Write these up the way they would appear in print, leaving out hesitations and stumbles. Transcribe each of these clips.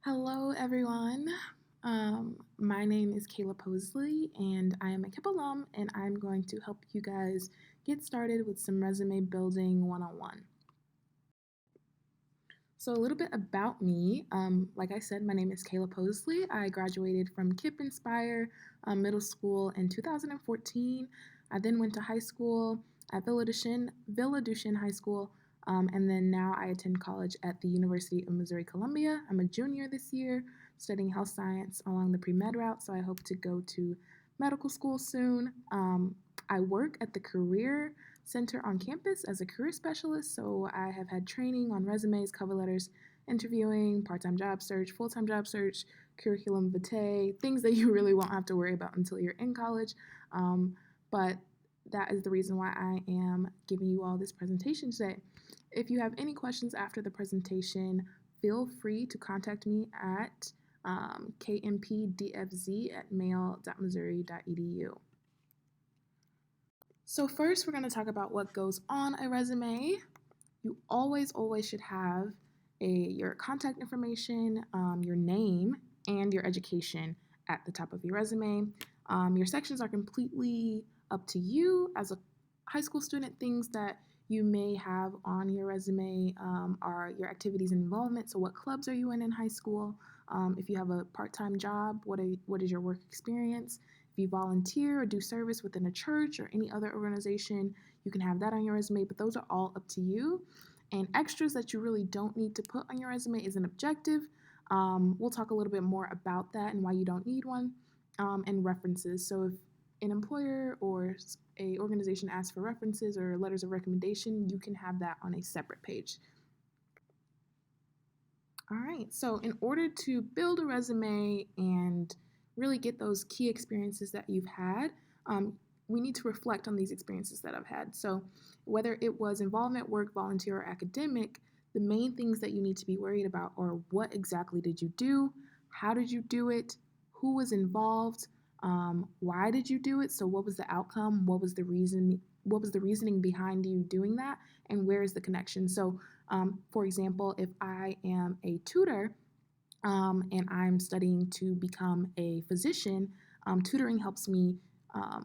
Hello, everyone. My name is Kayla Posley, and I am a KIPP alum, and I'm going to help you guys get started with some resume building 101. So, a little bit about me. Like I said, my name is Kayla Posley. I graduated from KIPP Inspire Middle School in 2014. I then went to high school at Villa Dushin High School, and then now I attend college at the University of Missouri Columbia. I'm a junior this year, studying health science along the pre-med route, so I hope to go to medical school soon. I work at the Career Center on campus as a career specialist, so I have had training on resumes, cover letters, interviewing, part-time job search, full-time job search, curriculum vitae, things that you really won't have to worry about until you're in college. But that is the reason why I am giving you all this presentation today. If you have any questions after the presentation, feel free to contact me at kmpdfz@mail.missouri.edu. So first, we're going to talk about what goes on a resume. You always should have your contact information, your name, and your education at the top of your resume. Your sections are completely up to you as a high school student. Things that you may have on your resume are your activities and involvement. So what clubs are you in high school? If you have a part-time job, what is your work experience? If you volunteer or do service within a church or any other organization, you can have that on your resume, but those are all up to you. And extras that you really don't need to put on your resume is an objective. We'll talk a little bit more about that and why you don't need one, and references. So if an employer or a organization asks for references or letters of recommendation, you can have that on a separate page. All right, so in order to build a resume and really get those key experiences that you've had, we need to reflect on these experiences that I've had. So whether it was involvement, work, volunteer, or academic, the main things that you need to be worried about are what exactly did you do, how did you do it, who was involved, why did you do it, so what was the outcome, what was the reasoning behind you doing that, and where is the connection. So for example, if I am a tutor and I'm studying to become a physician, tutoring helps me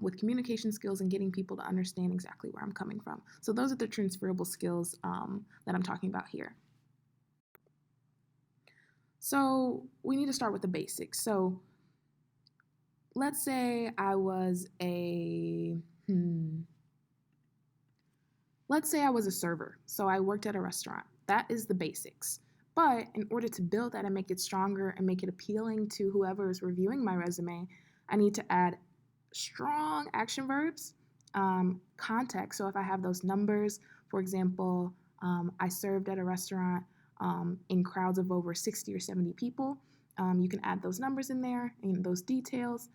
with communication skills and getting people to understand exactly where I'm coming from. So those are the transferable skills that I'm talking about here. So we need to start with the basics. So let's say I was a server. So I worked at a restaurant. That is the basics. But in order to build that and make it stronger and make it appealing to whoever is reviewing my resume, I need to add strong action verbs, context. So if I have those numbers, for example, I served at a restaurant in crowds of over 60 or 70 people. You can add those numbers in there and those details.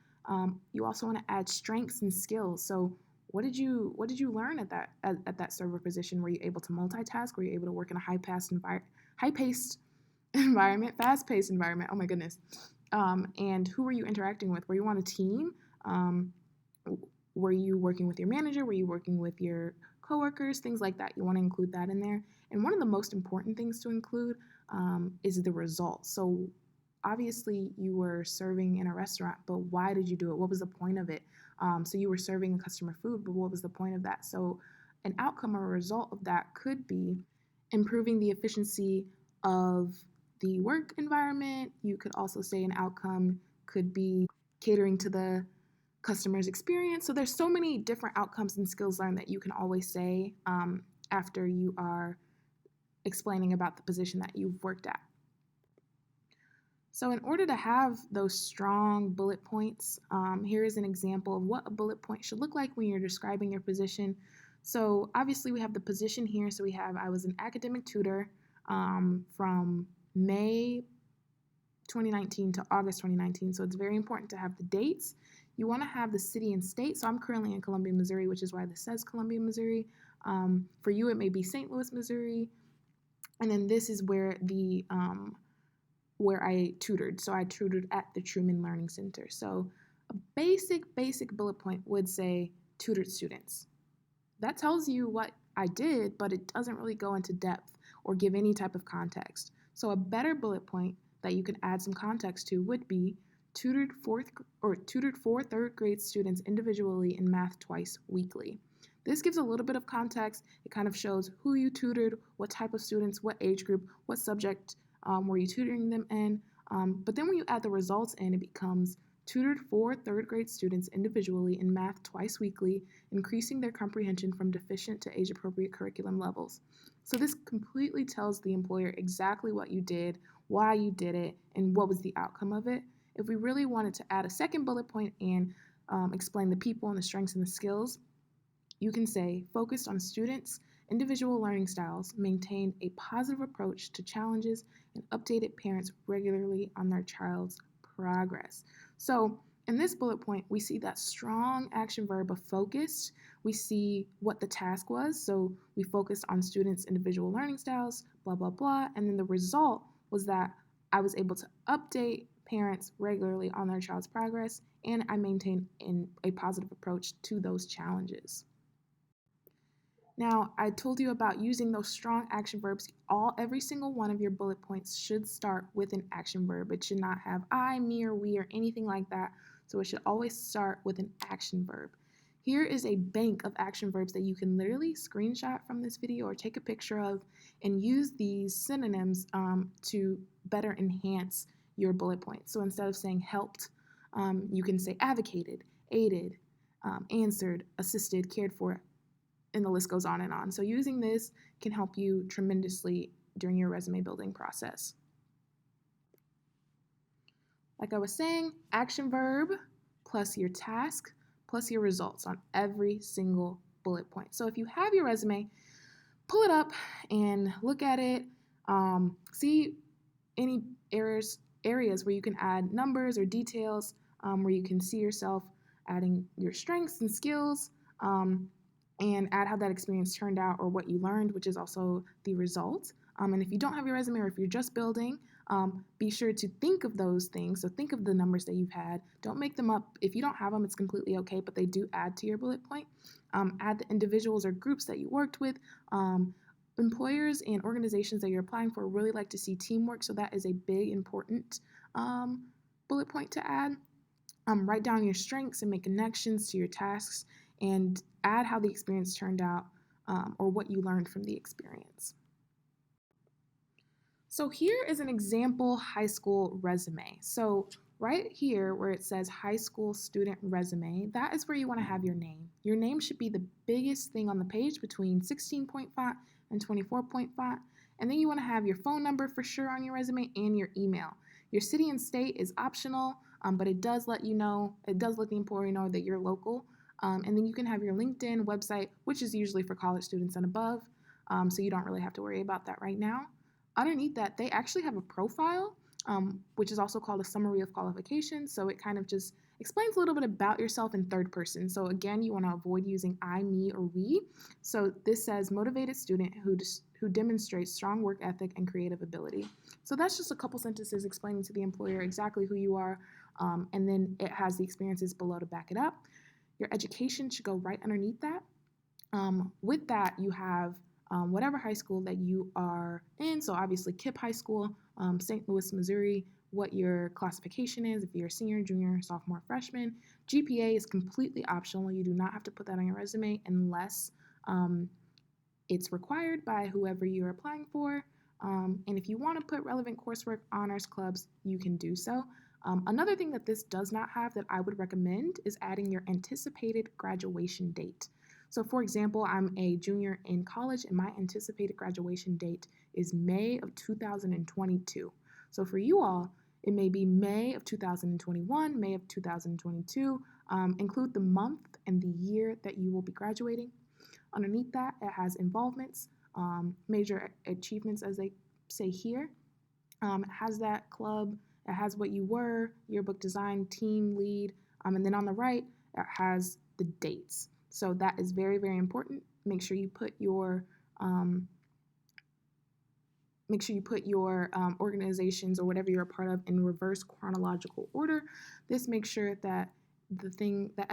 You also want to add strengths and skills. So what did you learn at that server position? Were you able to multitask? Were you able to work in a high-paced environment, fast-paced environment? Oh my goodness. And who were you interacting with? Were you on a team? Were you working with your manager? Were you working with your coworkers? Things like that. You want to include that in there. And one of the most important things to include is the result. So obviously you were serving in a restaurant, but why did you do it? What was the point of it? So you were serving a customer food, but what was the point of that? So an outcome or a result of that could be improving the efficiency of the work environment. You could also say an outcome could be catering to the customer's experience. So there's so many different outcomes and skills learned that you can always say after you are explaining about the position that you've worked at. So in order to have those strong bullet points, here is an example of what a bullet point should look like when you're describing your position. So obviously we have the position here. So I was an academic tutor from May 2019 to August 2019. So it's very important to have the dates. You want to have the city and state. So I'm currently in Columbia, Missouri, which is why this says Columbia, Missouri. For you, it may be St. Louis, Missouri. And then this is where where I tutored. So I tutored at the Truman Learning Center. So a basic bullet point would say tutored students. That tells you what I did, but it doesn't really go into depth or give any type of context. So a better bullet point that you can add some context to would be tutored for third grade students individually in math twice weekly. This gives a little bit of context. It kind of shows who you tutored, what type of students, what age group, what subject were you tutoring them in. But then when you add the results in, it becomes tutored for third grade students individually in math twice weekly, increasing their comprehension from deficient to age-appropriate curriculum levels. So this completely tells the employer exactly what you did, why you did it, and what was the outcome of it. If we really wanted to add a second bullet point and explain the people and the strengths and the skills, you can say, focused on students' individual learning styles, maintained a positive approach to challenges, and updated parents regularly on their child's progress. So in this bullet point, we see that strong action verb of focused. We see what the task was. So we focused on students' individual learning styles, blah, blah, blah. And then the result was that I was able to update parents regularly on their child's progress, and I maintained a positive approach to those challenges. Now, I told you about using those strong action verbs. Every single one of your bullet points should start with an action verb. It should not have I, me, or we, or anything like that. So it should always start with an action verb. Here is a bank of action verbs that you can literally screenshot from this video or take a picture of and use these synonyms to better enhance your bullet points. So instead of saying helped, you can say advocated, aided, answered, assisted, cared for, and the list goes on and on. So using this can help you tremendously during your resume building process. Like I was saying, action verb plus your task plus your results on every single bullet point. So if you have your resume, pull it up and look at it. See any areas where you can add numbers or details, where you can see yourself adding your strengths and skills, and add how that experience turned out or what you learned, which is also the result. And if you don't have your resume or if you're just building, be sure to think of those things. So think of the numbers that you've had. Don't make them up. If you don't have them, it's completely okay, but they do add to your bullet point. Add the individuals or groups that you worked with. Employers and organizations that you're applying for really like to see teamwork, so that is a big, important bullet point to add. Write down your strengths and make connections to your tasks, and add how the experience turned out or what you learned from the experience. So here is an example high school resume. So right here where it says high school student resume, that is where you want to have your name. Your name should be the biggest thing on the page, between 16-point font and 24-point font. And then you want to have your phone number for sure on your resume and your email. Your city and state is optional, but it does let the employer know that you're local. And then you can have your LinkedIn website, which is usually for college students and above, so you don't really have to worry about that right now. Underneath that, they actually have a profile, which is also called a summary of qualifications. So it kind of just explains a little bit about yourself in third person. So again, you want to avoid using I, me, or we. So this says motivated student who demonstrates strong work ethic and creative ability. So that's just a couple sentences explaining to the employer exactly who you are, and then it has the experiences below to back it up. Your education should go right underneath that. With that, you have whatever high school that you are in. So obviously KIPP High School, St. Louis, Missouri, what your classification is, if you're a senior, junior, sophomore, freshman. GPA is completely optional. You do not have to put that on your resume unless it's required by whoever you're applying for. And if you want to put relevant coursework, honors clubs, you can do so. Another thing that this does not have that I would recommend is adding your anticipated graduation date. So for example, I'm a junior in college and my anticipated graduation date is May of 2022. So for you all, it may be May of 2021, May of 2022. Include the month and the year that you will be graduating. Underneath that, it has involvements, major achievements as they say here. It has that club, it has what you were, yearbook design, team lead, and then on the right, it has the dates. So that is very, very important. Make sure you put your organizations or whatever you're a part of in reverse chronological order. This makes sure that the thing that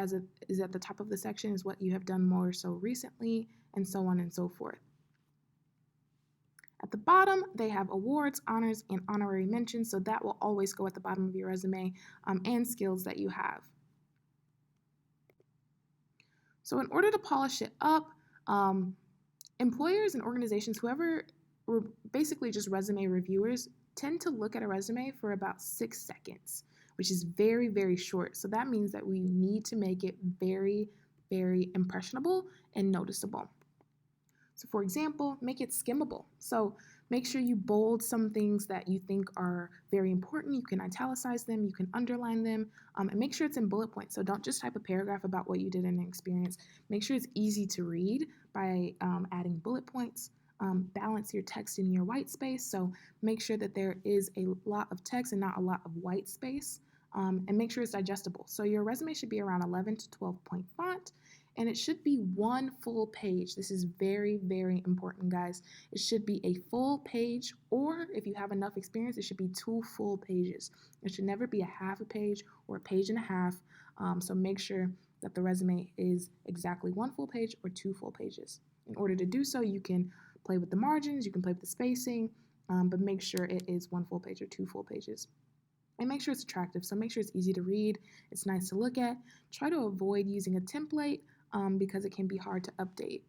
is at the top of the section is what you have done more so recently, and so on and so forth. At the bottom, they have awards, honors, and honorary mentions, so that will always go at the bottom of your resume, and skills that you have. So in order to polish it up, employers and organizations, whoever were basically just resume reviewers, tend to look at a resume for about 6 seconds, which is very, very short. So that means that we need to make it very, very impressionable and noticeable. So for example, make it skimmable. So make sure you bold some things that you think are very important. You can italicize them, you can underline them, and make sure it's in bullet points. So don't just type a paragraph about what you did in an experience. Make sure it's easy to read by adding bullet points. Balance your text in your white space. So make sure that there is a lot of text and not a lot of white space. And make sure it's digestible. So your resume should be around 11 to 12 point font, and it should be one full page. This is very, very important, guys. It should be a full page, or if you have enough experience, it should be 2 full pages. It should never be a half a page or a page and a half. So make sure that the resume is exactly 1 full page or 2 full pages. In order to do so, you can play with the margins, you can play with the spacing, but make sure it is 1 full page or 2 full pages. And make sure it's attractive. So make sure it's easy to read, it's nice to look at. Try to avoid using a template because it can be hard to update.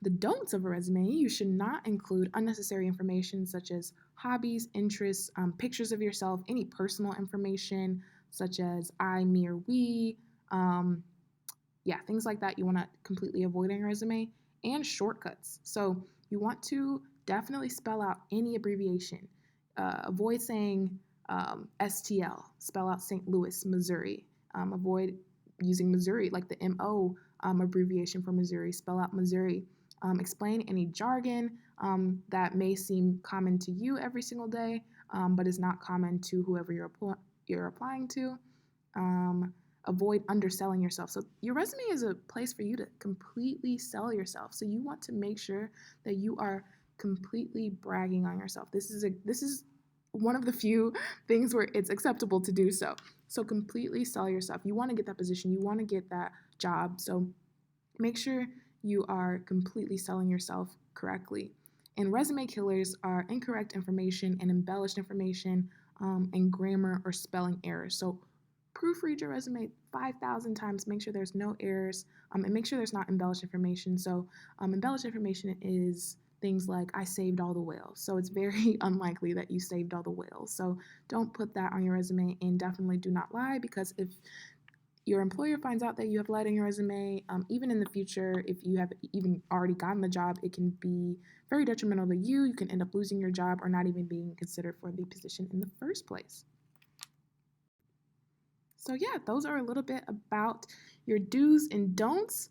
The don'ts of a resume: you should not include unnecessary information such as hobbies, interests, pictures of yourself, any personal information such as I, me, or we. Things like that you want to completely avoid in your resume. And shortcuts. So you want to definitely spell out any abbreviation. Avoid saying STL, spell out St. Louis, Missouri. Avoid using Missouri, like the MO abbreviation for Missouri, spell out Missouri. Explain any jargon that may seem common to you every single day, but is not common to whoever you're applying to. Avoid underselling yourself. So your resume is a place for you to completely sell yourself. So you want to make sure that you are completely bragging on yourself. This is one of the few things where it's acceptable to do so. So completely sell yourself. You want to get that position. You want to get that job. So make sure you are completely selling yourself correctly. And resume killers are incorrect information and embellished information, and grammar or spelling errors. So proofread your resume 5,000 times. Make sure there's no errors, and make sure there's not embellished information. So embellished information is things like I saved all the whales. So it's very unlikely that you saved all the whales. So don't put that on your resume, and definitely do not lie, because if your employer finds out that you have lied on your resume, even in the future, if you have even already gotten the job, it can be very detrimental to you. You can end up losing your job or not even being considered for the position in the first place. So yeah, those are a little bit about your do's and don'ts.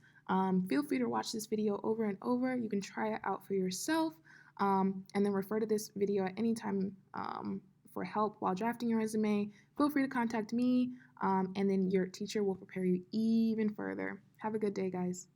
Feel free to watch this video over and over. You can try it out for yourself, and then refer to this video at any time for help while drafting your resume. Feel free to contact me, and then your teacher will prepare you even further. Have a good day, guys.